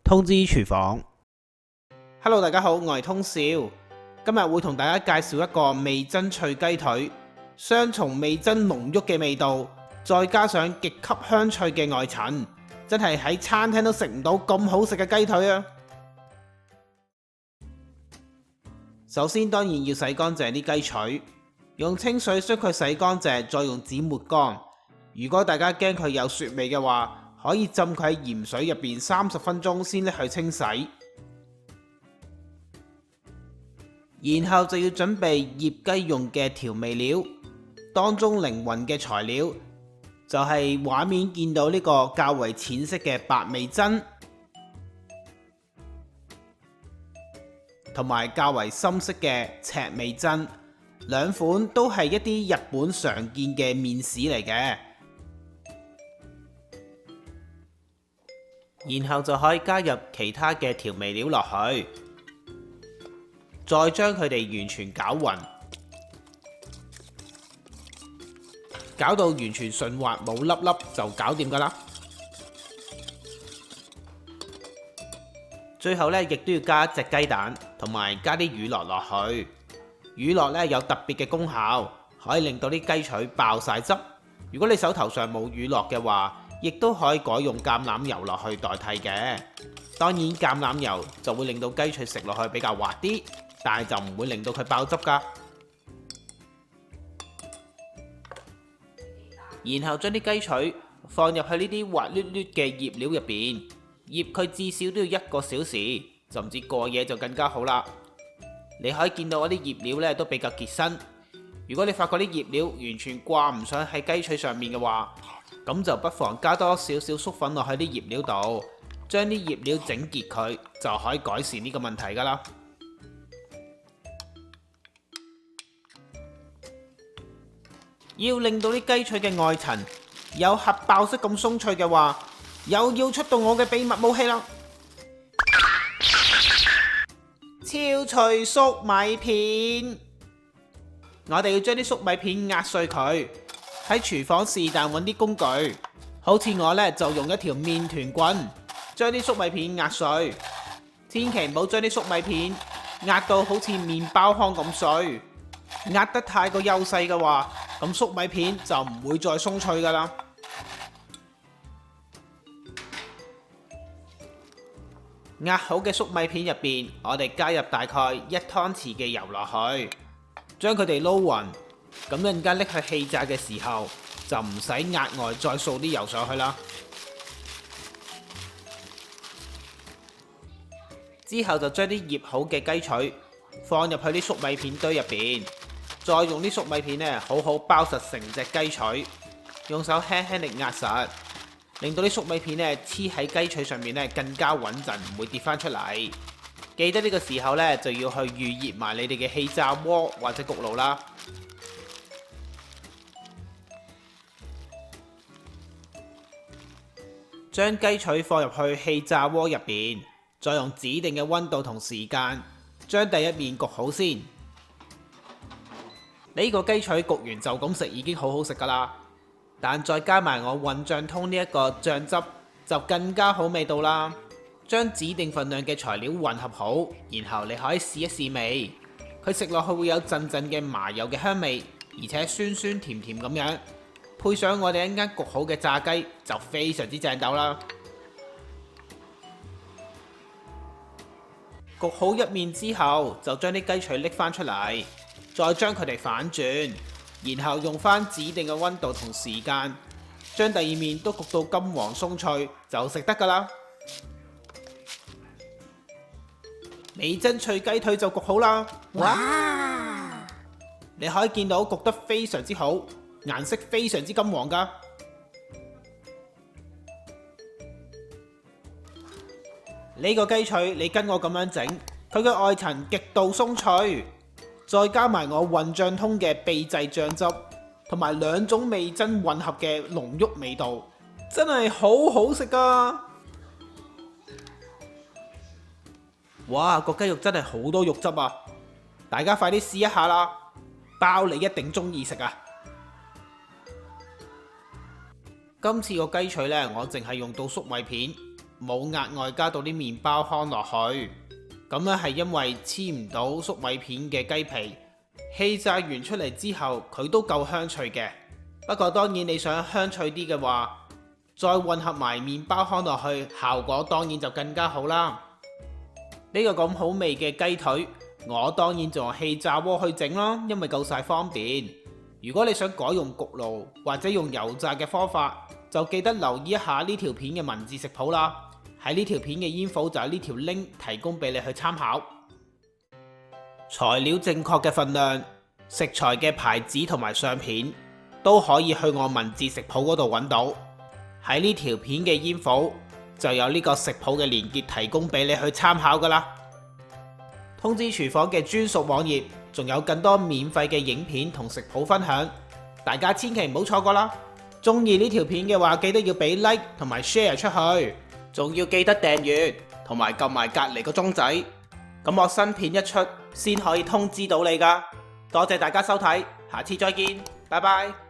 通知廚房。Hello， 大家好，我係通少，今日會同大家介紹一個味噌脆雞腿，雙重味噌濃郁嘅味道，再加上極級香脆嘅外層，真係喺餐廳都食唔到咁好食嘅雞腿啊！首先當然要洗乾淨啲雞腿，用清水將佢洗乾淨，再用紙抹乾。如果大家驚佢有雪味嘅話，可以浸佢喺鹽水入邊30分鐘先拎去清洗。然後就要準備醃雞用嘅調味料，當中靈魂嘅材料就係畫面見到呢個較為淺色嘅白味噌，同埋較為深色嘅赤味噌，兩款都係一啲日本常見嘅麵豉嚟嘅。然後就可以加入其他嘅調味料落去，再將佢哋完全攪勻，攪到完全順滑冇粒粒就搞掂㗎啦。最後呢，亦都要加一隻雞蛋，同埋加啲乳酪落去。乳酪呢有特別嘅功效，可以令到啲雞腿爆晒汁。如果你手頭上冇乳酪嘅話，亦都可以改用橄欖油落去代替嘅。當然橄欖油就會令到雞腿食落去比較滑啲，但係就唔會令到佢爆汁㗎。然後將啲雞腿放入去呢啲滑捋捋嘅醃料入邊，醃佢至少都要1個小時，甚至過夜就更加好啦。你可以見到嗰啲醃料呢都比較結身。如果你發覺啲醃料完全掛唔上喺雞腿上面嘅話，咁就不妨加多少少粟粉落去啲醃料度，將啲醃料整結佢，就可以改善呢個問題㗎啦。要令到啲雞腿嘅外層有核爆式咁鬆脆嘅話，又要出動我嘅秘密武器啦！超脆粟米片，我哋要將啲粟米片壓碎佢。喺廚房是但揾啲工具，好似我呢，就用一條麵團棍將啲粟米片壓碎。千祈唔好將啲粟米片壓到好似麵包糠咁碎，壓得太過幼細嘅話，咁粟米片就唔會再鬆脆㗎啦。壓好嘅粟米片入邊，我哋加入大概1湯匙嘅油落去，將佢哋撈勻。咁陣間拎去氣炸嘅時候，就唔使額外再掃啲油上去啦。之後就將啲醃好嘅雞腿放入去啲粟米片堆入邊，再用啲粟米片呢好好包實成隻雞腿，用手輕輕力壓實，令到啲粟米片呢黐喺雞腿上面呢更加穩陣，唔會跌翻出嚟。記得呢個時候呢，就要去預熱埋你哋嘅氣炸鍋或者焗爐啦。將雞腿放入去氣炸鍋入邊，再用指定嘅溫度同時間將第一面焗好先。呢個雞腿焗完就咁食已經好好食㗎啦，但再加埋我混醬通呢一個醬汁就更加好味道啦。將指定份量嘅材料混合好，然後你可以試一試味，佢食落去會有陣陣嘅麻油嘅香味，而且酸酸甜甜咁樣。配上我哋一間焗好嘅炸雞，就非常之正斗啦。焗好一面之後，就將啲雞腿拎翻出嚟，再將佢哋反轉，然後用翻指定嘅溫度同時間，將第二面都焗到金黃鬆脆，就食得㗎啦。味噌脆雞腿就焗好啦！哇！你可以見到焗得非常之好。顏色非常之金黃㗎，呢個雞腿你跟我咁樣整，佢嘅外層極度鬆脆，再加埋我混醬通嘅秘製醬汁，同埋2種味噌混合嘅濃郁味道，真係好好食㗎！哇，個雞肉真係好多肉汁啊！大家快啲試一下啦，包你一定中意食啊！今次個雞腿呢，我淨係用到粟米片，冇額外加到啲麵包糠落去。咁樣係因為黐唔到粟米片嘅雞皮，氣炸完出嚟之後佢都夠香脆嘅。不過當然你想香脆啲嘅話，再混合埋麵包糠落去，效果當然就更加好啦。呢個咁好味嘅雞腿，我當然就用氣炸鍋去整啦，因為夠晒方便。如果你想改用焗爐或者用油炸嘅方法，就記得留意一下呢條片嘅文字食譜啦。喺呢條片嘅煙火就係呢條 link 提供俾你去參考。材料正確嘅份量、食材嘅牌子同埋相片都可以去我文字食譜嗰度揾到。喺呢條片嘅煙火就有呢個食譜嘅連結提供俾你去參考噶啦。通知廚房嘅專屬網頁仲有更多免費嘅影片同食譜分享，大家千祈唔好錯過啦！中意呢條片嘅話，記得要俾 like 同埋 share 出去，仲要記得訂閱同埋撳埋隔離個鐘仔，咁我新片一出先可以通知到你噶。多謝大家收睇，下次再見，拜拜。